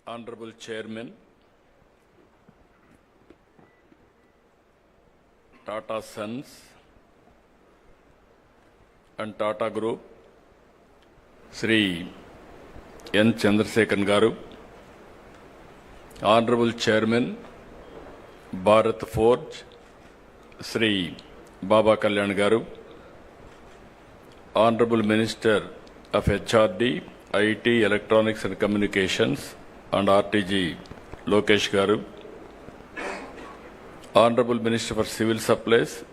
Honorable Chairman, Tata Sons and Tata Group, Sri N. Chandrasekhar Garu, Honorable Chairman, Bharat Forge, Sri Baba Kalyan Garu, Honorable Minister of HRD, IT, Electronics and Communications and RTG, Lokesh Garu, Honorable Minister for Civil Supplies,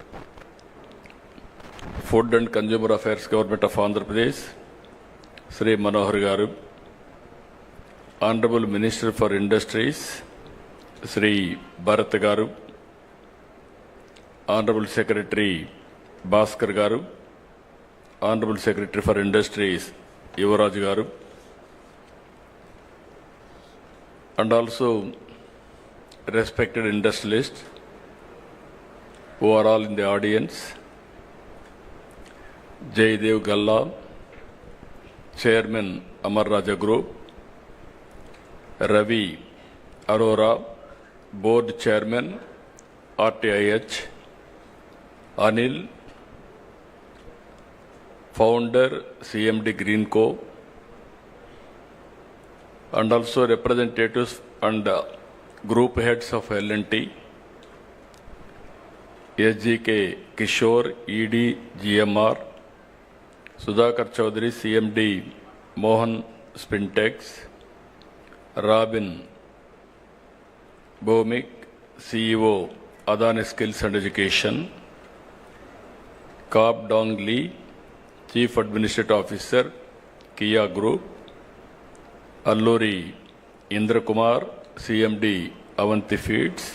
Food and Consumer Affairs, Government of Andhra Pradesh, Sri Manohar Garu, Honorable Minister for Industries, Sri Bharat Garu, Honorable Secretary Bhaskar Garu, Honorable Secretary for Industries Yuvaraj Garu, and also respected industrialists who are all in the audience, Jaydev Galla, Chairman Amar Raja Group, Ravi Arora, Board Chairman RTIH, Anil, Founder CMD Greenco, and also representatives and group heads of L&T, SGK Kishore, ED GMR, Sudhakar Chaudhary, CMD Mohan Spintex, Robin Bhomik, CEO Adani Skills and Education, Kap Dong Lee, Chief Administrative Officer, Kia Group, Alluri Indra Kumar, CMD Avanti Feeds,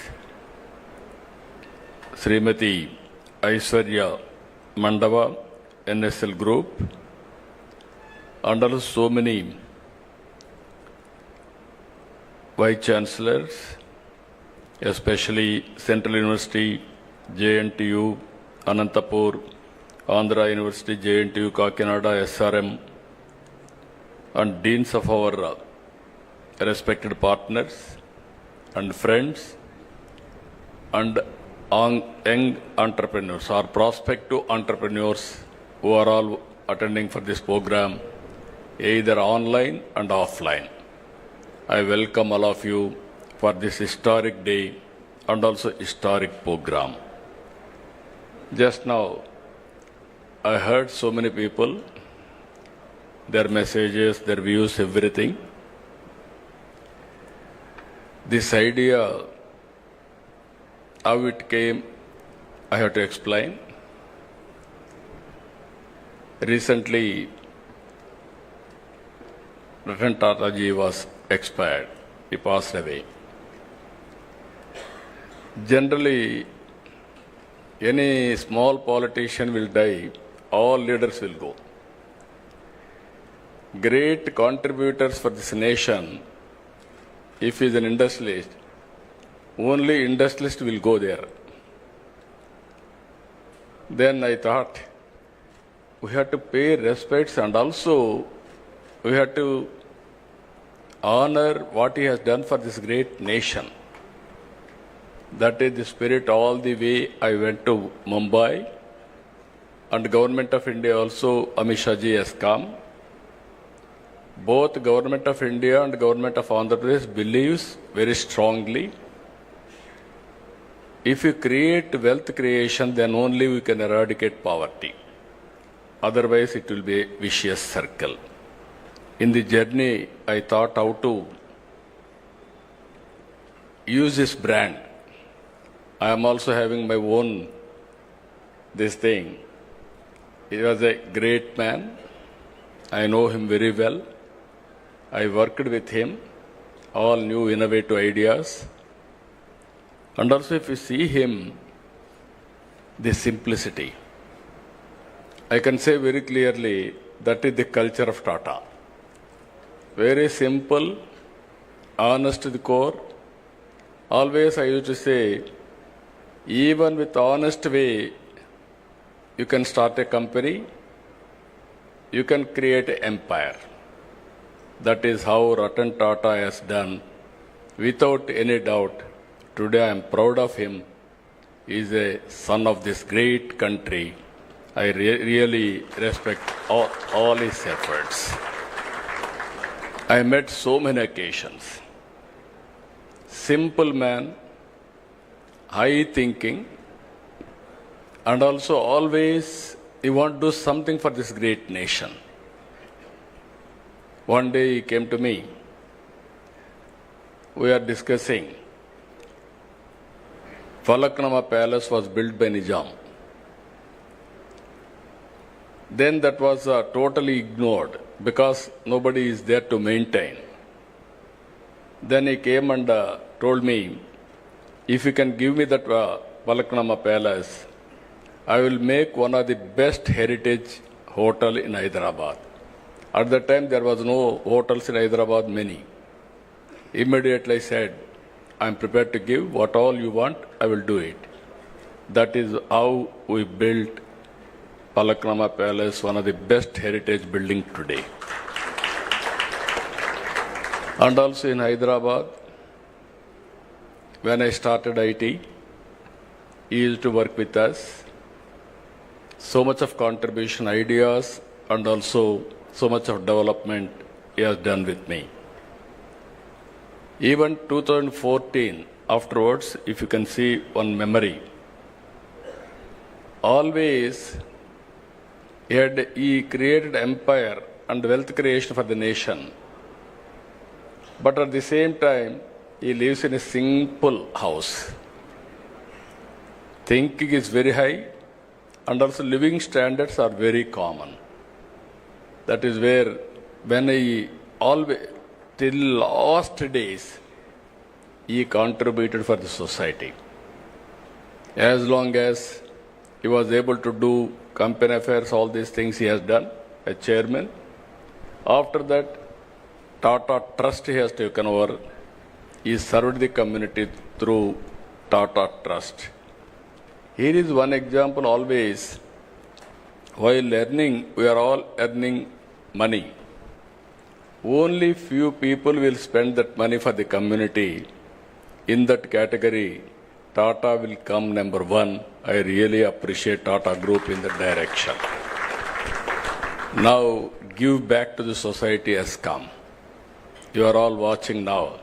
Srimati Aishwarya Mandava, NSL Group, and also so many Vice Chancellors, especially Central University, JNTU, Anantapur, Andhra University, JNTU, Kakinada, SRM, and deans of our respected partners and friends and young entrepreneurs or prospective entrepreneurs who are all attending for this program, either online and offline. I welcome all of you for this historic day and also historic program. Just now, I heard so many people, their messages, their views, everything. This idea, how it came, I have to explain. Recently, Ratan Tata ji was expired. He passed away. Generally, any small politician will die, all leaders will go. Great contributors for this nation, if he is an industrialist, only industrialist will go there. Then I thought, we have to pay respects and also we have to honor what he has done for this great nation. That is the spirit all the way I went to Mumbai, and Government of India also, Amit Shah ji has come. Both Government of India and Government of Andhra Pradesh believes very strongly, if you create wealth creation, then only we can eradicate poverty. Otherwise, it will be a vicious circle. In the journey, I thought how to use this brand. I am also having my own this thing. He was a great man. I know him very well. I worked with him, all new innovative ideas. And also if you see him, the simplicity. I can say very clearly, that is the culture of Tata. Very simple, honest to the core. Always I used to say, even with honest way, you can start a company, you can create an empire. That is how Ratan Tata has done without any doubt, today I am proud of him. He is a son of this great country. I really respect all his efforts. I met so many occasions. Simple man, high thinking, and also always he want to do something for this great nation. One day he came to me. We are discussing. Falaknama Palace was built by Nizam. Then that was totally ignored because nobody is there to maintain. Then he came and told me, if you can give me that Falaknama Palace, I will make one of the best heritage hotel in Hyderabad. At that time, there was no hotels in Hyderabad, many. Immediately I said, I am prepared to give what all you want, I will do it. That is how we built Falaknama Palace, one of the best heritage building today. And also in Hyderabad, when I started IT, he used to work with us. So much of contribution, ideas, and also so much of development he has done with me. Even 2014, afterwards, if you can see one memory, always he created empire and wealth creation for the nation. But at the same time, he lives in a simple house. Thinking is very high, and also living standards are very common. That is where, when he always, till last days, he contributed for the society. As long as he was able to do company affairs, all these things he has done, as chairman. After that, Tata Trust he has taken over. He served the community through Tata Trust. Here is one example always. While earning, we are all earning money. Only few people will spend that money for the community. In that category, Tata will come number one. I really appreciate Tata Group in that direction. Now, give back to the society has come. You are all watching now.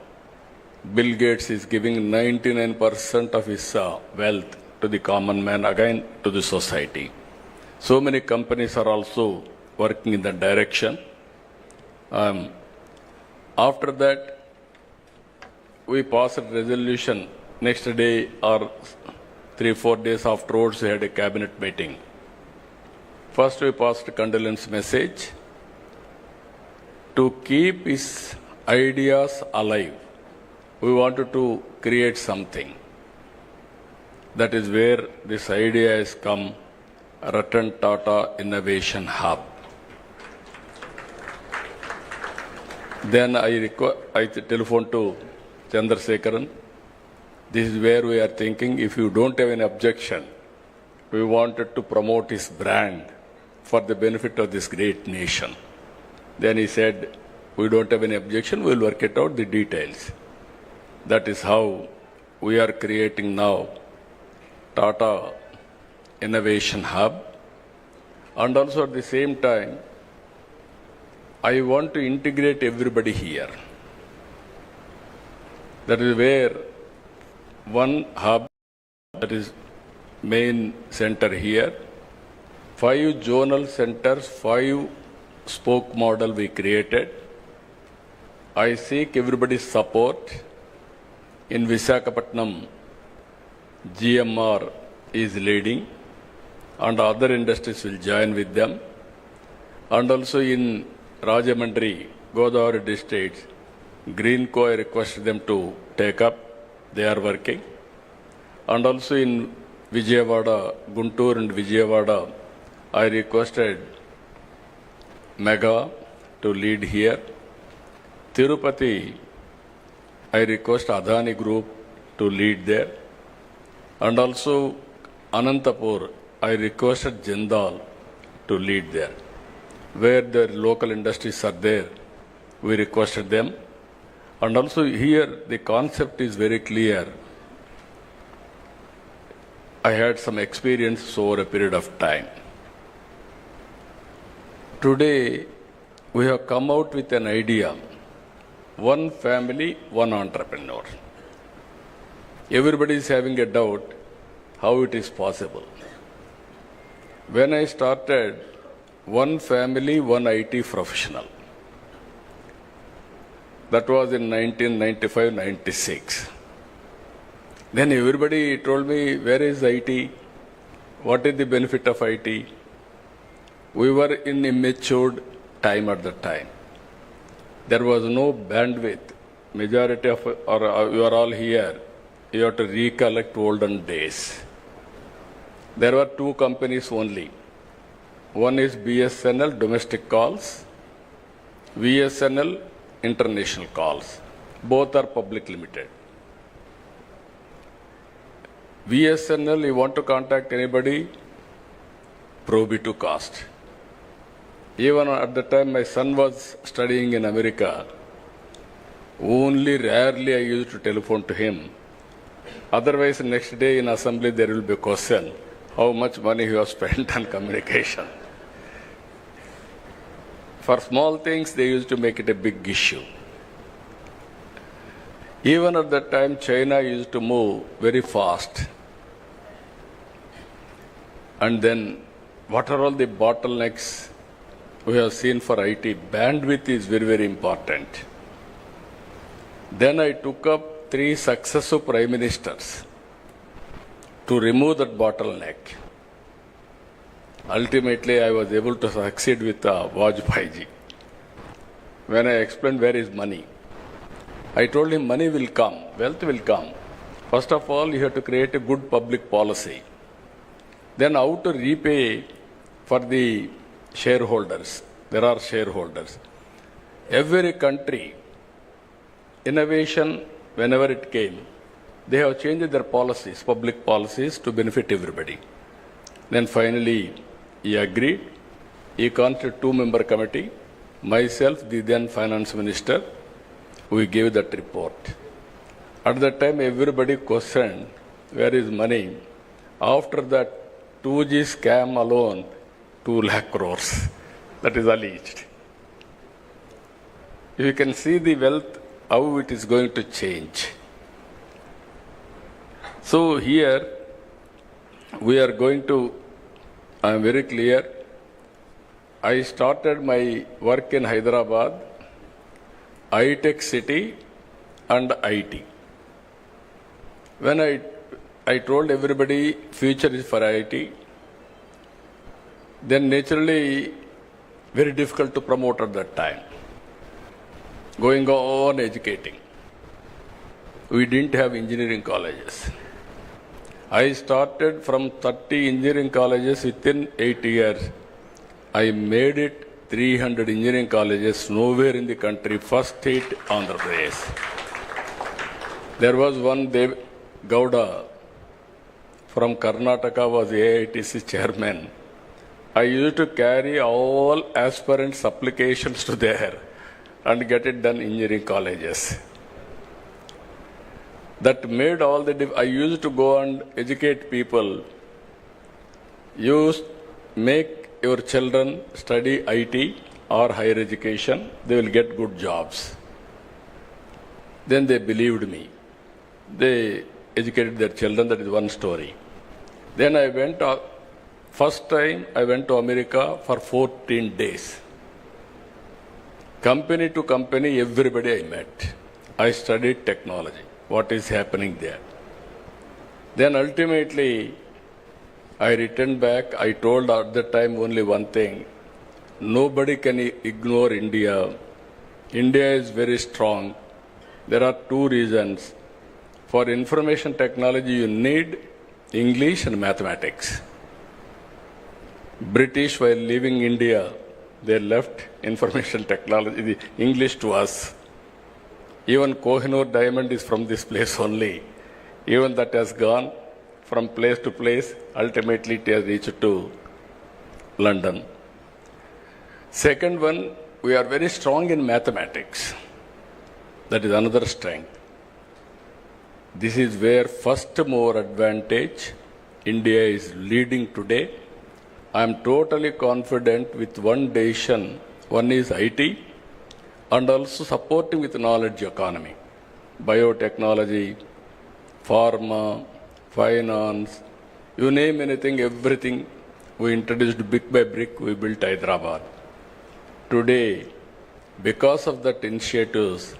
Bill Gates is giving 99% of his wealth to the common man, again to the society. So many companies are also working in that direction. After that, we passed a resolution. Next day or 3-4 days afterwards, we had a cabinet meeting. First, we passed a condolence message to keep his ideas alive. We wanted to create something. That is where this idea has come, Ratan Tata Innovation Hub. Then I telephoned to Chandrasekaran. This is where we are thinking, if you don't have any objection, we wanted to promote his brand for the benefit of this great nation. Then he said, we don't have any objection, we'll work it out, the details. That is how we are creating now Tata Innovation Hub. And also at the same time, I want to integrate everybody here. That is where one hub, that is main center here, 5 zonal centers, 5 spoke model we created. I seek everybody's support. In Visakhapatnam, GMR is leading, and other industries will join with them. And also in Rajamandri, Godavari districts, Greenco, I requested them to take up. They are working. And also in Vijayawada, Guntur and Vijayawada, I requested Mega to lead here. Tirupati, I request Adani Group to lead there. And also Anantapur, I requested Jindal to lead there. Where the local industries are there, we requested them. And also here the concept is very clear. I had some experience over a period of time. Today, we have come out with an idea. One family, one entrepreneur. Everybody is having a doubt how it is possible. When I started, one family, one IT professional. That was in 1995-96. Then everybody told me, where is IT? What is the benefit of IT? We were in immature time at the time. There was no bandwidth. Majority of, or you are all here, you have to recollect olden days. There were two companies only. One is BSNL, domestic calls, VSNL, international calls. Both are public limited. VSNL, you want to contact anybody, prohibitive cost. Even at the time my son was studying in America, only rarely I used to telephone to him. Otherwise, next day in assembly there will be a question, how much money you have spent on communication. For small things, they used to make it a big issue. Even at that time, China used to move very fast. And then, what are all the bottlenecks we have seen for IT? Bandwidth is very, very important. Then I took up 3 successive prime ministers to remove that bottleneck. Ultimately, I was able to succeed with Vajpayee ji. When I explained where is money, I told him money will come, wealth will come. First of all, you have to create a good public policy. Then how to repay for the shareholders. There are shareholders. Every country, innovation, whenever it came, they have changed their policies, public policies, to benefit everybody. Then finally, he agreed. He constituted 2-member committee. Myself, the then finance minister, we gave that report. At that time, everybody questioned, where is money? After that 2G scam alone, 2 lakh crores. That is alleged. You can see the wealth, how it is going to change. So here, we are going to, I am very clear, I started my work in Hyderabad, high-tech city and IT. When I told everybody future is for IT, then naturally very difficult to promote at that time. Going on educating. We didn't have engineering colleges. I started from 30 engineering colleges within 8 years. I made it 300 engineering colleges nowhere in the country, first state, Andhra Pradesh. There was one Dev Gowda from Karnataka was AITC chairman. I used to carry all aspirants' applications to there and get it done in engineering colleges. That made all the I used to go and educate people. Make your children study IT or higher education, they will get good jobs. Then they believed me. They educated their children, that is one story. Then I went, first time I went to America for 14 days. Company to company, everybody I met. I studied technology, what is happening there. Then ultimately, I returned back. I told at that time only one thing. Nobody can ignore India. India is very strong. There are 2 reasons. For information technology, you need English and mathematics. British, while leaving India, they left information technology, the English to us. Even Kohinoor diamond is from this place only. Even that has gone from place to place, ultimately it has reached to London. Second one, we are very strong in mathematics. That is another strength. This is where first mover advantage India is leading today. I am totally confident with one decision. One is IT and also supporting with knowledge economy, biotechnology, pharma, finance, you name anything, everything we introduced brick by brick, we built Hyderabad. Today, because of that initiatives,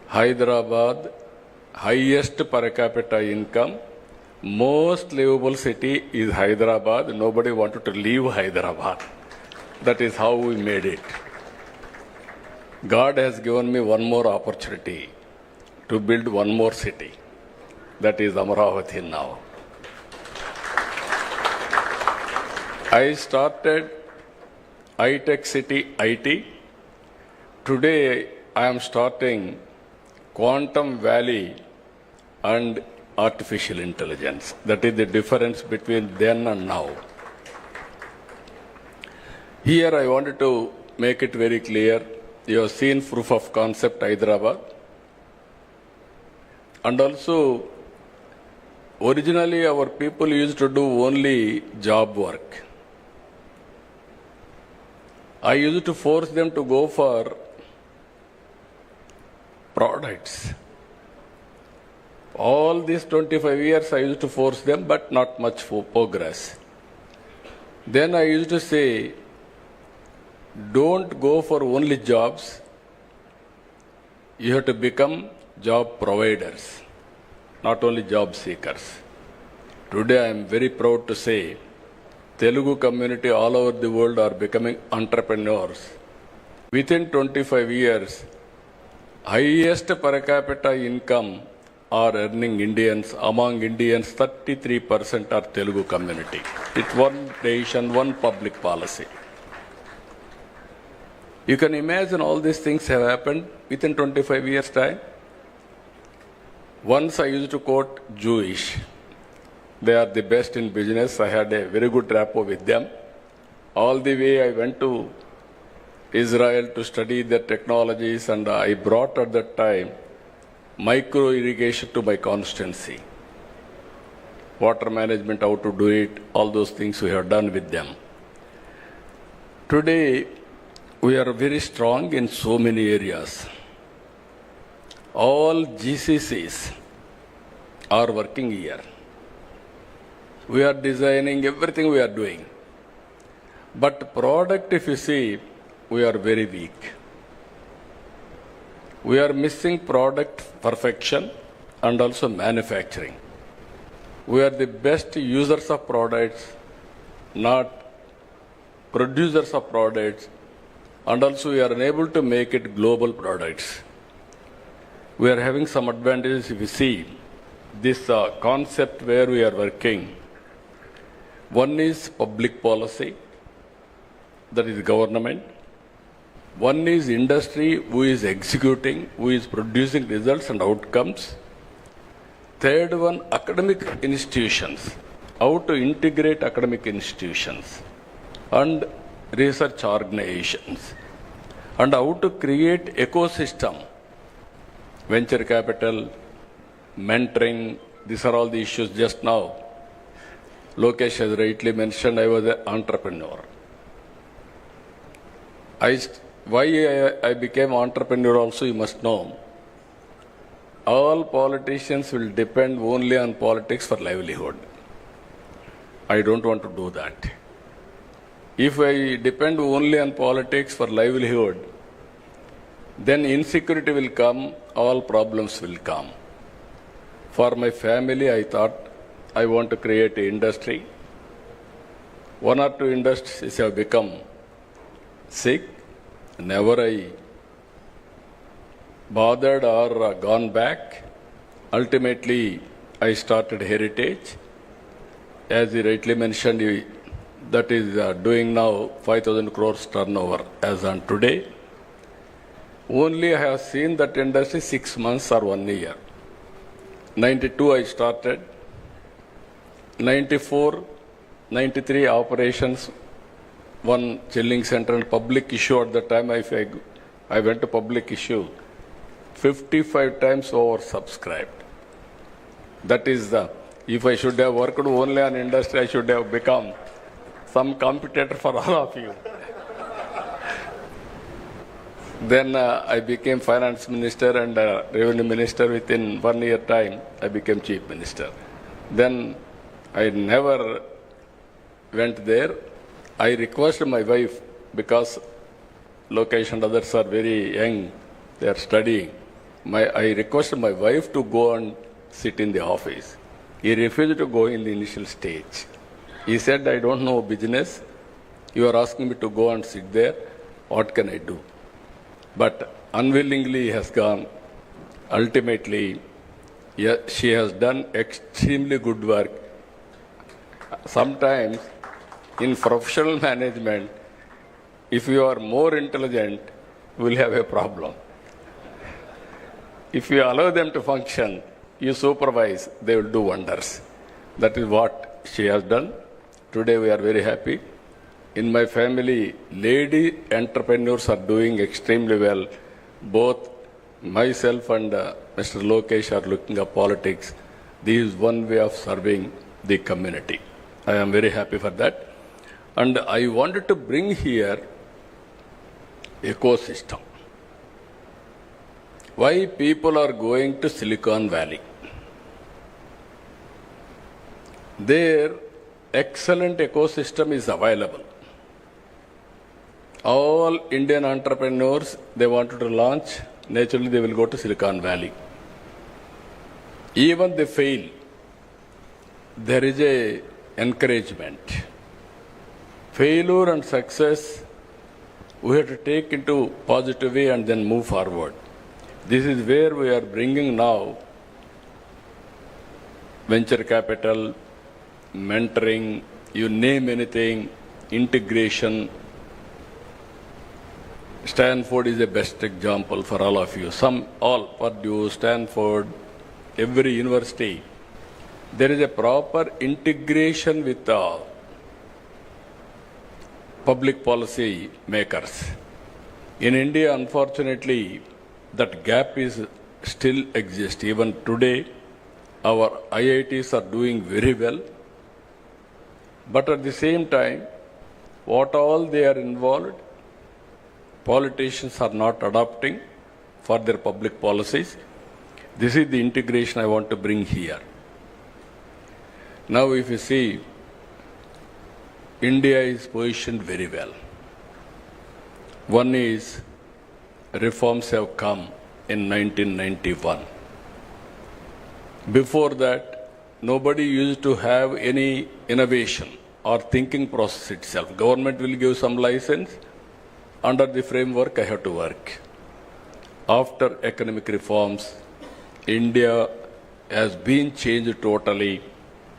Hyderabad, highest per capita income, most livable city is Hyderabad. Nobody wanted to leave Hyderabad. That is how we made it. God has given me one more opportunity to build one more city. That is Amaravati now. I started high-tech city IT. Today I am starting Quantum Valley and artificial intelligence. That is the difference between then and now. Here I wanted to make it very clear. You have seen proof of concept Hyderabad. And also, originally our people used to do only job work. I used to force them to go for products. All these 25 years I used to force them, but not much for progress. Then I used to say, don't go for only jobs. You have to become job providers, not only job seekers. Today I am very proud to say, Telugu community all over the world are becoming entrepreneurs. Within 25 years, highest per capita income are earning Indians. Among Indians, 33% are Telugu community. It's one nation, one public policy. You can imagine all these things have happened within 25 years' time. Once I used to quote Jewish. They are the best in business. I had a very good rapport with them. All the way I went to Israel to study the technologies, and I brought at that time micro irrigation to my constituency. Water management, how to do it, all those things we have done with them. Today, we are very strong in so many areas. All GCCs are working here. We are designing everything we are doing. But product, if you see, we are very weak. We are missing product perfection and also manufacturing. We are the best users of products, not producers of products, and also we are unable to make it global products. We are having some advantages if you see this concept where we are working. One is public policy, that is government. One is industry, who is executing, who is producing results and outcomes. Third one, academic institutions, how to integrate academic institutions and research organizations, and how to create ecosystem, venture capital, mentoring. These are all the issues just now. Lokesh has rightly mentioned I was an entrepreneur. Why I became entrepreneur also you must know. All politicians will depend only on politics for livelihood. I don't want to do that. If I depend only on politics for livelihood, then insecurity will come, all problems will come. For my family, I thought I want to create an industry. One or two industries have become sick. Never I bothered or gone back. Ultimately, I started Heritage. As he rightly mentioned, that is doing now 5,000 crores turnover as on today. Only I have seen that industry 6 months or 1 year. 92 I started. 94, 93 operations, one chilling center and public issue at the time. I went to public issue. 55 times oversubscribed. That is if I should have worked only on industry, I should have become some competitor for all of you. Then I became finance minister and revenue minister. Within 1 year time, I became chief minister. Then I never went there. I requested my wife, because Lokesh and others are very young, they are studying. I requested my wife to go and sit in the office. He refused to go in the initial stage. He said, I don't know business. You are asking me to go and sit there. What can I do? But unwillingly he has gone. Ultimately, she has done extremely good work. Sometimes in professional management, if you are more intelligent, you will have a problem. If you allow them to function, you supervise, they will do wonders. That is what she has done. Today we are very happy. In my family, lady entrepreneurs are doing extremely well. Both myself and Mr. Lokesh are looking at politics. This is one way of serving the community. I am very happy for that. And I wanted to bring here ecosystem. Why people are going to Silicon Valley? There, excellent ecosystem is available. All Indian entrepreneurs, they wanted to launch, naturally they will go to Silicon Valley. Even they fail, there is a encouragement. Failure and success, we have to take into positive way and then move forward. This is where we are bringing now venture capital, mentoring, you name anything, integration. Stanford is the best example for all of you. Purdue, Stanford, every university. There is a proper integration with the public policy makers. In India, unfortunately, that gap is still exists. Even today, our IITs are doing very well. But at the same time, what all they are involved, politicians are not adopting for their public policies. This is the integration I want to bring here. Now, if you see, India is positioned very well. One is, reforms have come in 1991. Before that, nobody used to have any innovation or thinking process itself. Government will give some license. Under the framework, I have to work. After economic reforms, India has been changed totally.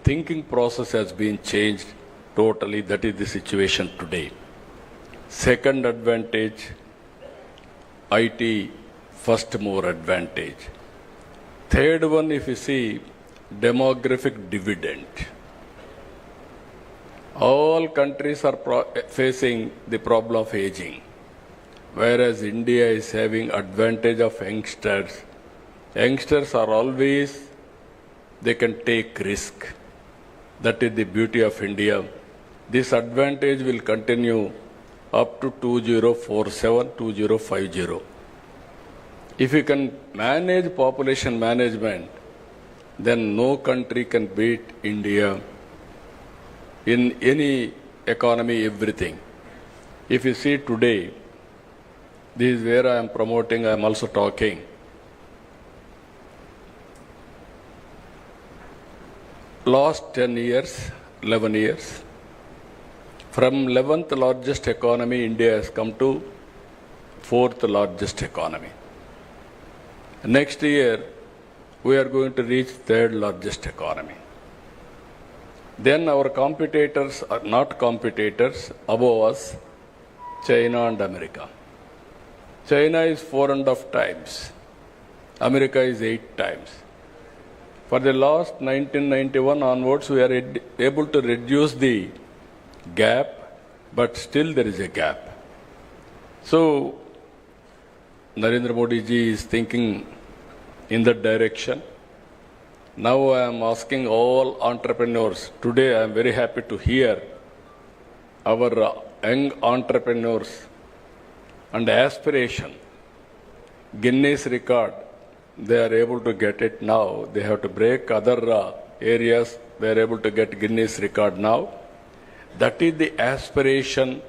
Thinking process has been changed totally. That is the situation today. Second advantage, IT first mover advantage. Third one, if you see, demographic dividend. All countries are facing the problem of aging, whereas India is having advantage of youngsters. Youngsters are always, they can take risk. That is the beauty of India. This advantage will continue up to 2047, 2050. If you can manage population management, then no country can beat India in any economy, everything. If you see today, this is where I am promoting, I am also talking. Last 10 years, 11 years, from 11th largest economy, India has come to 4th largest economy. Next year, we are going to reach 3rd largest economy. Then our competitors are not competitors, above us, China and America. China is 4.5 times. America is 8 times. For the last 1991 onwards, we are able to reduce the gap, but still there is a gap. So, Narendra Modi ji is thinking in that direction. Now I am asking all entrepreneurs. Today I am very happy to hear our young entrepreneurs and aspiration. Guinness record, they are able to get it now. They have to break other areas. They are able to get Guinness record now. That is the aspiration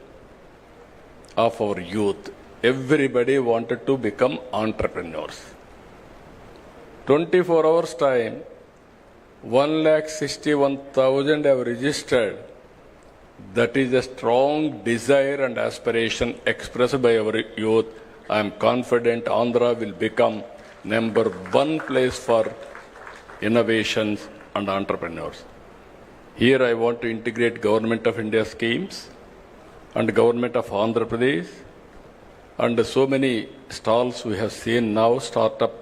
of our youth. Everybody wanted to become entrepreneurs. 24 hours time, 161,000 have registered. That is a strong desire and aspiration expressed by our youth. I am confident Andhra will become #1 place for innovations and entrepreneurs. Here I want to integrate Government of India schemes and Government of Andhra Pradesh and so many stalls we have seen now, startup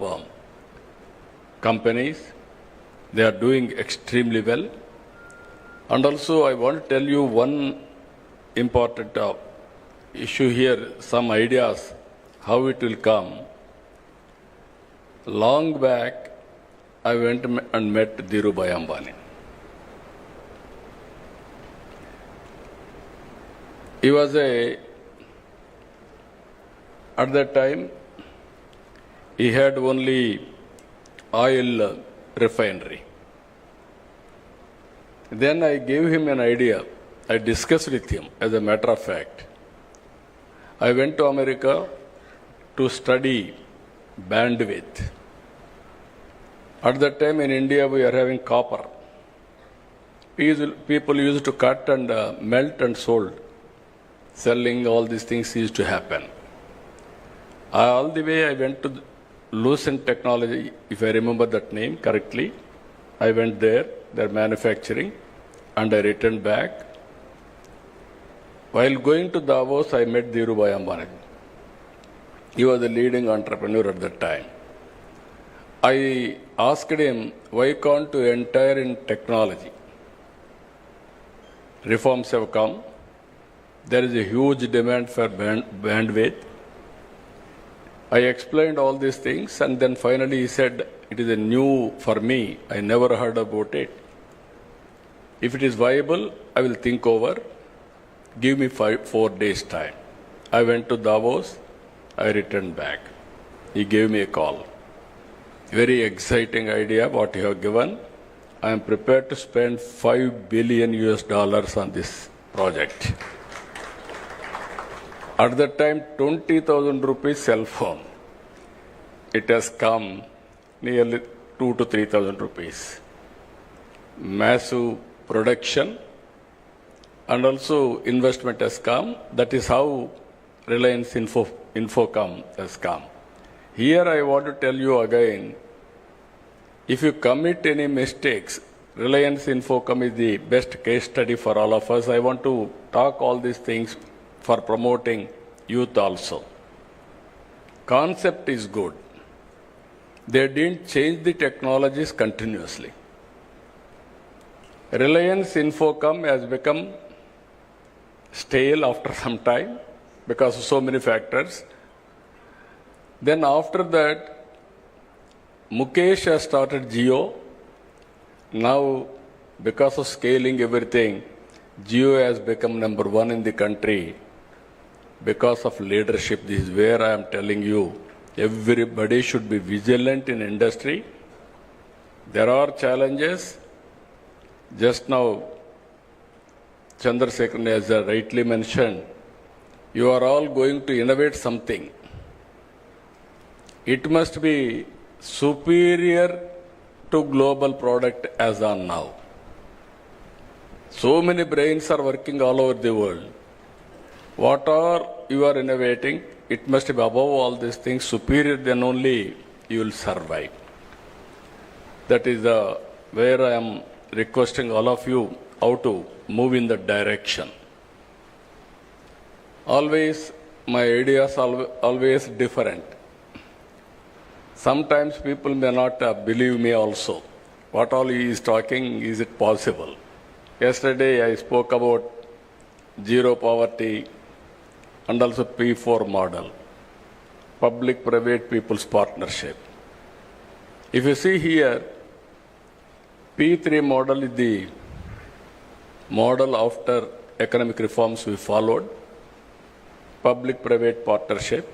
companies. They are doing extremely well. And also I want to tell you one important issue here, some ideas, how it will come. Long back, I went and met Dhirubhai Ambani. He was at that time, he had only oil refinery. Then I gave him an idea. I discussed with him, as a matter of fact. I went to America to study bandwidth. At that time in India, we are having copper. People used to cut and melt and sold. Selling, all these things used to happen. All the way I went to Lucent Technology, if I remember that name correctly. I went there, their manufacturing, and I returned back. While going to Davos, I met Dhirubhai Ambani. He was a leading entrepreneur at that time. I asked him, why can't you enter in technology? Reforms have come. There is a huge demand for bandwidth. I explained all these things, and then finally he said, it is a new for me. I never heard about it. If it is viable, I will think over. Give me 4 days time. I went to Davos. I returned back. He gave me a call. Very exciting idea what you have given. I am prepared to spend $5 billion on this project. At that time, 20,000 rupees cell phone. It has come nearly 2,000 to 3,000 rupees. Massive production and also investment has come. That is how Reliance Infocom has come. Here I want to tell you again, if you commit any mistakes, Reliance Infocom is the best case study for all of us. I want to talk all these things for promoting youth also. Concept is good. They didn't change the technologies continuously. Reliance Infocom has become stale after some time because of so many factors. Then after that, Mukesh has started Jio. Now, because of scaling everything, Jio has become #1 in the country. Because of leadership, this is where I am telling you, everybody should be vigilant in industry. There are challenges. Just now, Chandrasekhar has rightly mentioned, you are all going to innovate something. It must be superior to global product as on now. So many brains are working all over the world. What are you are innovating? It must be above all these things, superior, then only you will survive. That is where I am requesting all of you how to move in that direction. Always, my ideas are always different. Sometimes people may not believe me also. What all he is talking, is it possible? Yesterday I spoke about zero poverty and also P4 model. public-private people's partnership. If you see here, P3 model is the model after economic reforms we followed, public-private partnership.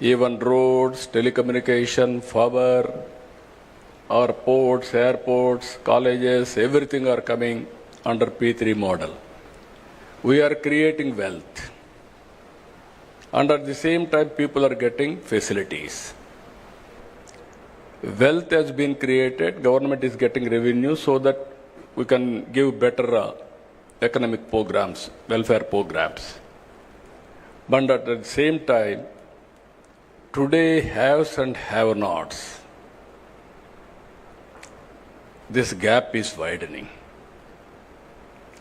Even roads, telecommunication, power, our ports, airports, colleges, everything are coming under P3 model. We are creating wealth. And at the same time, people are getting facilities. Wealth has been created, government is getting revenue so that we can give better economic programs, welfare programs. But at the same time, today haves and have-nots. This gap is widening.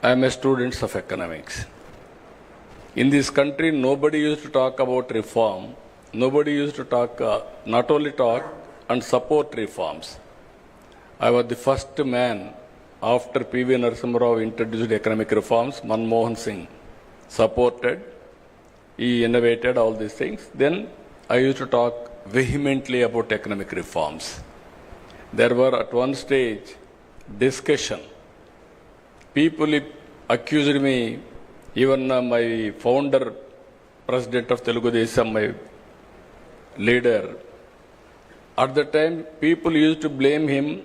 I am a student of economics. In this country, nobody used to talk about reform. Nobody used to talk, not only talk, and support reforms. I was the first man after P.V. Narasimha Rao introduced economic reforms. Manmohan Singh supported. He innovated all these things. Then I used to talk vehemently about economic reforms. There were at one stage discussion. People accused me, even my founder, president of TeluguOne, my leader. At the time, people used to blame him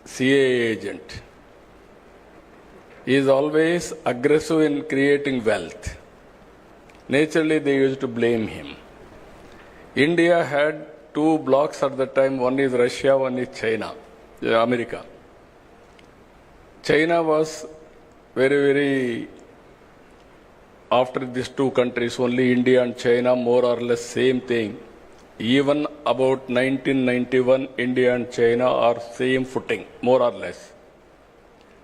CAA agent. He is always aggressive in creating wealth. Naturally, they used to blame him. India had two blocks at the time. One is Russia, one is China, America. China was very, after these two countries, only India and China, more or less same thing. Even about 1991, India and China are same footing, more or less.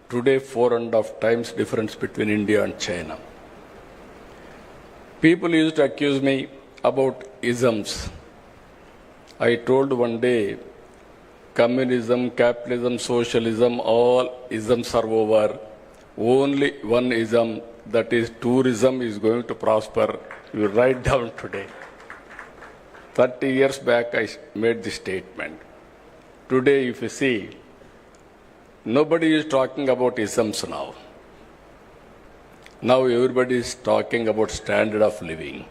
Today, 4.5 times difference between India and China. People used to accuse me about isms. I told one day, communism, capitalism, socialism, all isms are over. Only one ism, that is tourism, is going to prosper. You write down today. 30 years back, I made this statement. Today, if you see, nobody is talking about isms now. Now everybody is talking about standard of living.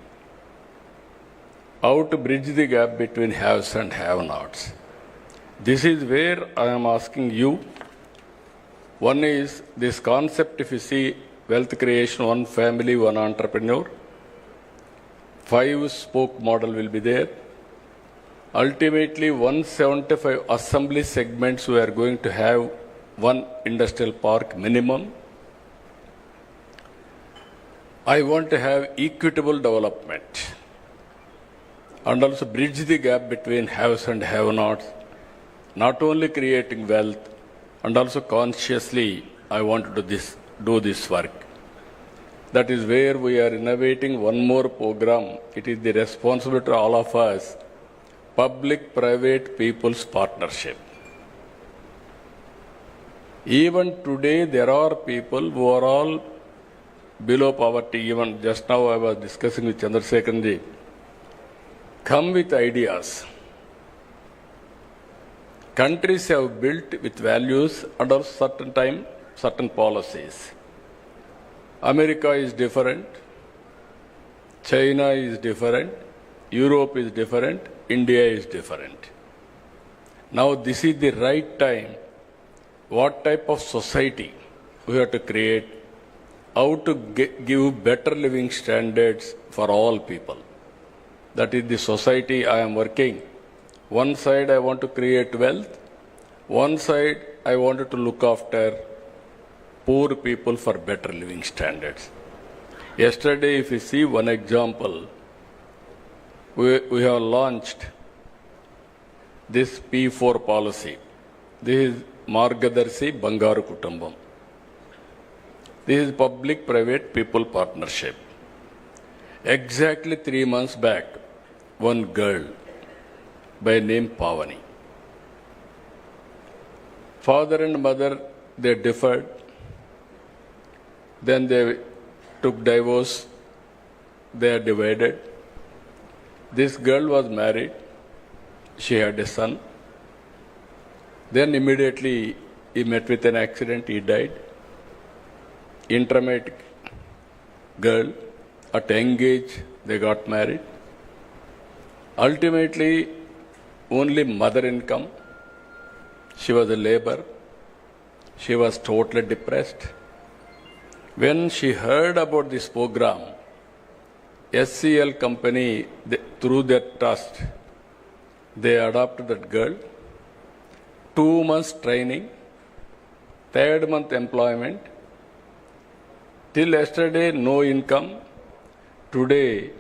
How to bridge the gap between haves and have-nots. This is where I am asking you. One is this concept, if you see, wealth creation, one family, one entrepreneur. 5-spoke model will be there. Ultimately, 175 assembly segments we are going to have one industrial park minimum. I want to have equitable development and also bridge the gap between haves and have-nots, not only creating wealth, and also consciously I want to do this work. That is where we are innovating one more program. It is the responsibility of all of us, public-private people's partnership. Even today, there are people who are all below poverty. Even just now I was discussing with Chandrasekhar ji. Come with ideas. Countries have built with values under certain time, certain policies. America is different, China is different, Europe is different, India is different. Now this is the right time. What type of society we have to create, how to give better living standards for all people. That is the society I am working. One side I want to create wealth, one side I wanted to look after poor people for better living standards. Yesterday, if you see one example, we have launched this P4 policy. This is Margadarshi Bangaru Kutumbam. This is public-private people partnership. Exactly 3 months back, one girl by name Pavani. Father and mother, they differed. Then they took divorce. They are divided. This girl was married. She had a son. Then immediately he met with an accident. He died. Intermediate girl, at young age, they got married. Ultimately, only mother income. She was a labor. She was totally depressed. When she heard about this program, SCL company, through their trust, they adopted that girl. 2 months training, 3rd month employment. Till yesterday, no income. Today,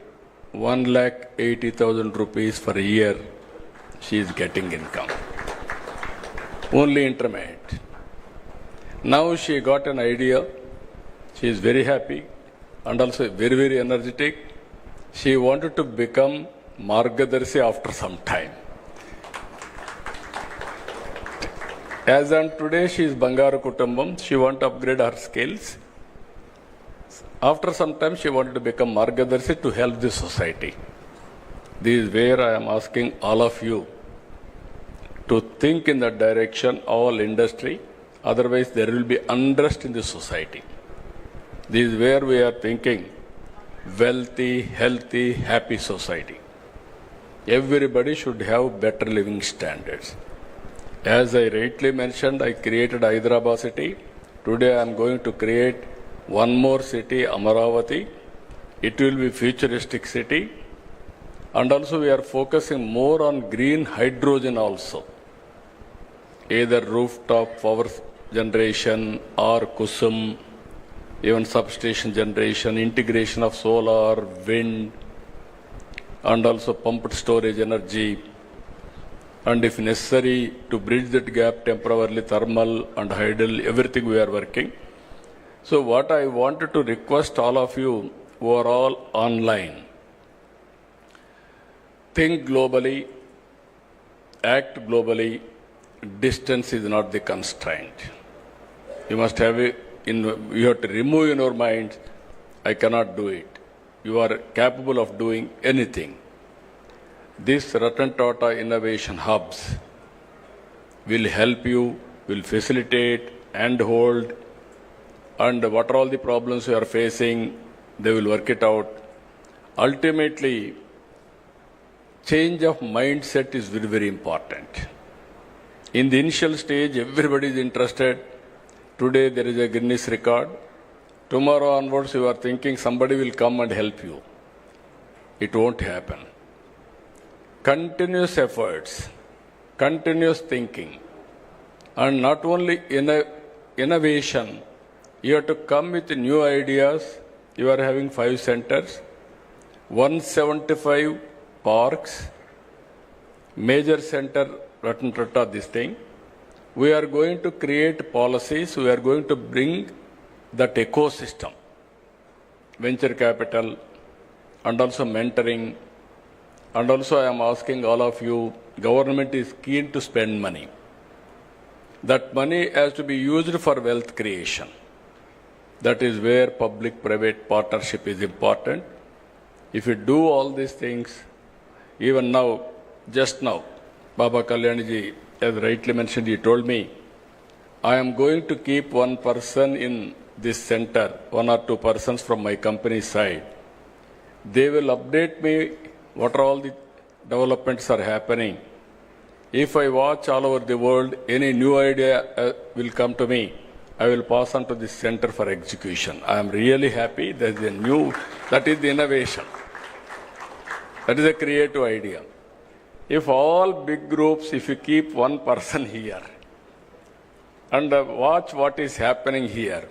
1,80,000 rupees for a year, she is getting income. Only intermediate. Now she got an idea. She is very happy and also very, very energetic. She wanted to become Margadarshi after some time. As on today, she is Bangaru Kutumbam. She wants to upgrade her skills. After some time, she wanted to become Margadarshi to help the society. This is where I am asking all of you to think in that direction, all industry. Otherwise, there will be unrest in the society. This is where we are thinking wealthy, healthy, happy society. Everybody should have better living standards. As I rightly mentioned, I created Hyderabad city. Today I am going to create one more city, Amaravati. It will be futuristic city. And also we are focusing more on green hydrogen also. Either rooftop power generation or Kusum, even substation generation, integration of solar, wind, and also pumped storage energy. And if necessary, to bridge that gap temporarily, thermal and hydel, everything we are working. So what I wanted to request all of you who are all online, think globally, act globally. Distance is not the constraint. You must have you have to remove in your mind, I cannot do it. You are capable of doing anything. These Ratan Tata innovation hubs will help you, will facilitate and hold, and what are all the problems you are facing, they will work it out. Ultimately, change of mindset is very, very important. In the initial stage, everybody is interested. Today there is a Guinness record. Tomorrow onwards, you are thinking somebody will come and help you. It won't happen. Continuous efforts, continuous thinking, and not only innovation, you have to come with new ideas. You are having 5 centers, 175 parks, major center, Ratan Tata, this thing. We are going to create policies. We are going to bring that ecosystem, venture capital, and also mentoring. And also I am asking all of you, government is keen to spend money. That money has to be used for wealth creation. That is where public-private partnership is important. If you do all these things, even now, just now, Baba Kalyanji, as rightly mentioned, he told me, I am going to keep one person in this center, 1 or 2 persons from my company side. They will update me what are all the developments are happening. If I watch all over the world, any new idea will come to me. I will pass on to this center for execution. I am really happy. That is the innovation. That is a creative idea. If all big groups, if you keep one person here and watch what is happening here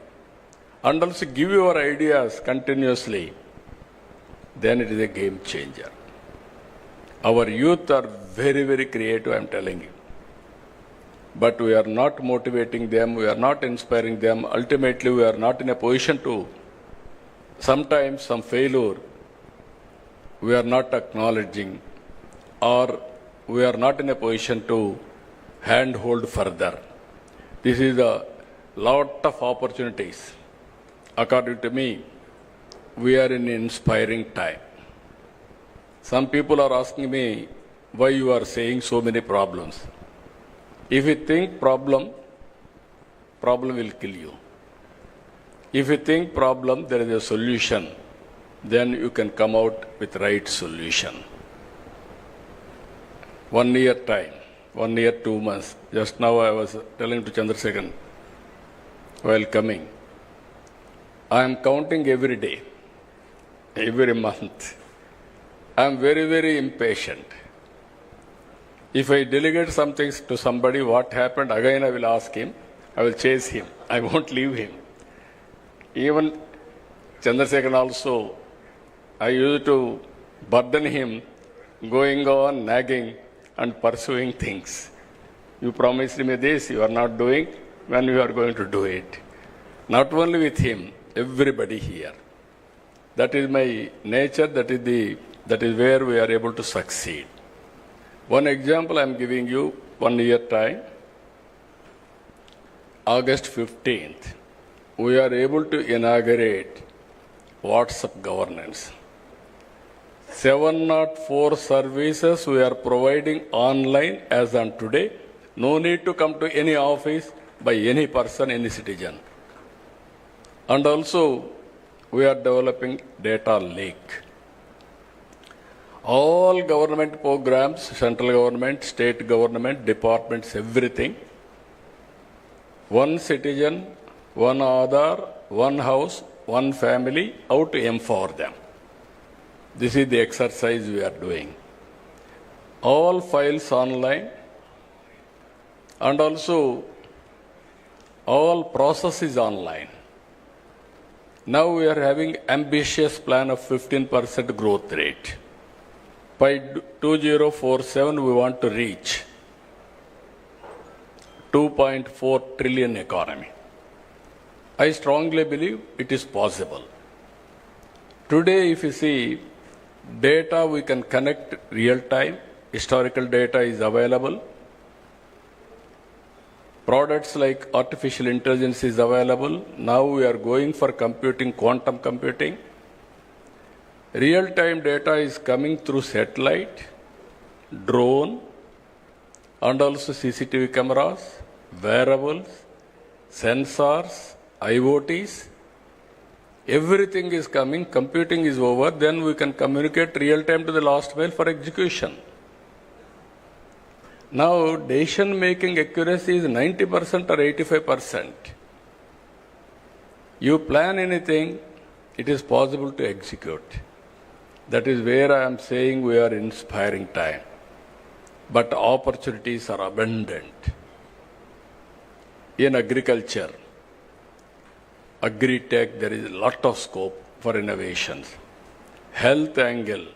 and also give your ideas continuously, then it is a game changer. Our youth are very, very creative, I am telling you. But we are not motivating them, we are not inspiring them. Ultimately, we are not in a position to, sometimes some failure, we are not acknowledging, or we are not in a position to handhold further. This is a lot of opportunities. According to me, we are in an inspiring time. Some people are asking me why you are saying so many problems. If you think problem will kill you. If you think problem, there is a solution, then you can come out with right solution. 1 year time, 1 year, 2 months. Just now I was telling to Chandrasekhar while coming, I am counting every day, every month. I am very, very impatient. If I delegate something to somebody, what happened, again I will ask him, I will chase him, I won't leave him. Even Chandrasekhar also, I used to burden him, going on, nagging and pursuing things. You promised me this, you are not doing, when you are going to do it. Not only with him, everybody here. That is my nature, that is where we are able to succeed. One example I am giving you, 1 year time. August 15th, we are able to inaugurate WhatsApp governance. 704 services we are providing online as on today. No need to come to any office by any person, any citizen. And also, we are developing data lake. All government programs, central government, state government, departments, everything. One citizen, one Aadhaar, one house, one family, how to empower them. This is the exercise we are doing. All files online, and also all processes online. Now we are having ambitious plan of 15% growth rate. By 2047, we want to reach 2.4 trillion economy. I strongly believe it is possible. Today, if you see, data we can connect real time, historical data is available. Products like artificial intelligence is available. Now we are going for computing, quantum computing. Real-time data is coming through satellite, drone, and also CCTV cameras, wearables, sensors, IoTs. Everything is coming, computing is over, then we can communicate real-time to the last mile for execution. Now, decision-making accuracy is 90% or 85%. You plan anything, it is possible to execute. That is where I am saying we are inspiring time. But opportunities are abundant. In agriculture, agri-tech, there is a lot of scope for innovations. Health angle,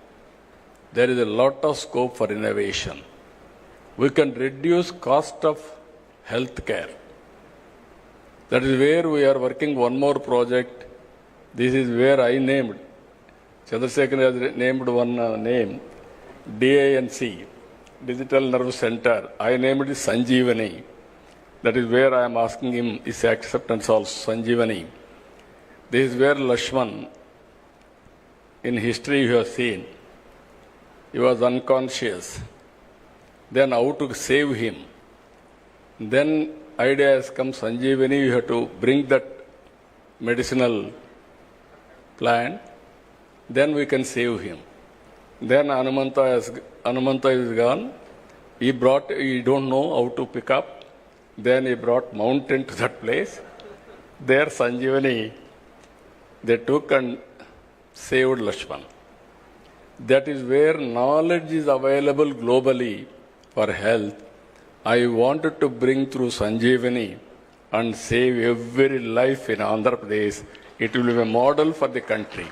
there is a lot of scope for innovation. We can reduce cost of health care. That is where we are working one more project. This is where I named, Chandrasekhar has named one name, DANC, Digital Nerve Center. I named it Sanjeevani. That is where I am asking him his acceptance also, Sanjeevani. This is where Lakshman, in history you have seen, he was unconscious. Then how to save him. Then idea has come, Sanjeevani, you have to bring that medicinal plant, then we can save him. Then Anumanta is gone. He don't know how to pick up. Then he brought mountain to that place. There Sanjeevani, they took and saved Lakshman. That is where knowledge is available globally for health. I wanted to bring through Sanjeevani and save every life in Andhra Pradesh. It will be a model for the country.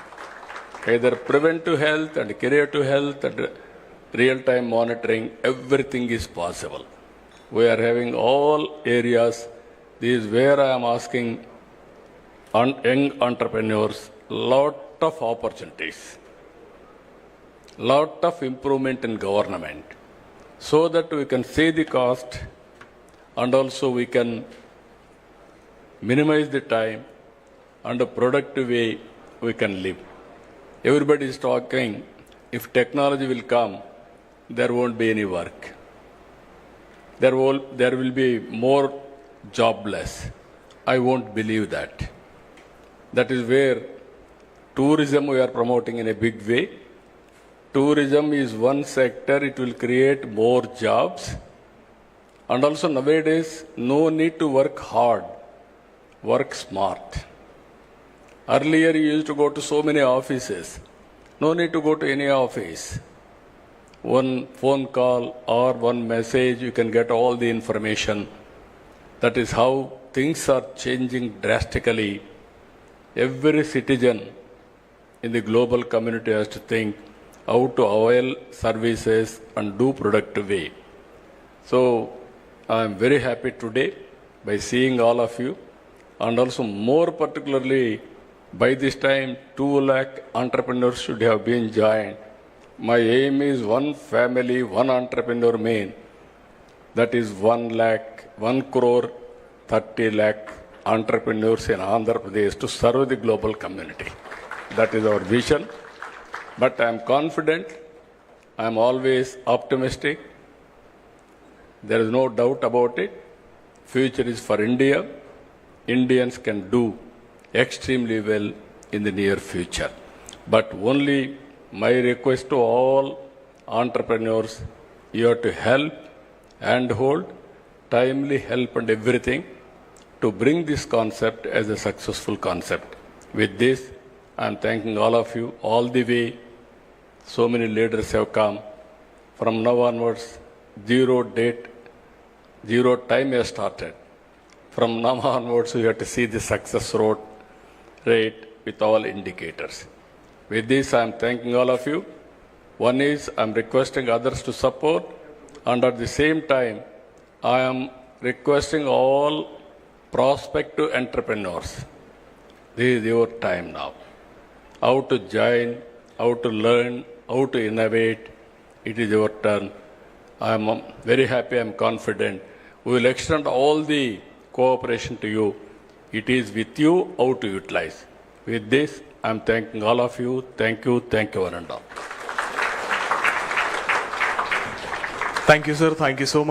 Either preventive health and curative health and real-time monitoring, everything is possible. We are having all areas. This is where I am asking young entrepreneurs, lot of opportunities, lot of improvement in government, so that we can save the cost and also we can minimize the time and a productive way we can live. Everybody is talking if technology will come, there won't be any work. There will be more jobless. I won't believe that. That is where tourism we are promoting in a big way. Tourism is one sector, it will create more jobs. And also nowadays, no need to work hard, work smart. Earlier you used to go to so many offices. No need to go to any office. One phone call or one message, you can get all the information. That is how things are changing drastically. Every citizen in the global community has to think how to avail services and do productive way. So I am very happy today by seeing all of you, and also more particularly by this time 2 lakh entrepreneurs should have been joined. My aim is one family, one entrepreneur main. That is 1 crore 30 lakh entrepreneurs in Andhra Pradesh to serve the global community. That is our vision. But I am confident, I am always optimistic. There is no doubt about it. Future is for India. Indians can do extremely well in the near future. But only my request to all entrepreneurs, you have to help and hold, timely help and everything to bring this concept as a successful concept. With this, I am thanking all of you all the way. So many leaders have come. From now onwards, zero time has started. From now onwards, we have to see the success rate with all indicators. With this, I am thanking all of you. One is, I am requesting others to support, and at the same time, I am requesting all prospective entrepreneurs. This is your time now. How to join, how to learn, how to innovate. It is your turn. I am very happy, I am confident. We will extend all the cooperation to you. It is with you how to utilize. With this, I am thanking all of you. Thank you, one and all. Thank you, sir. Thank you so much.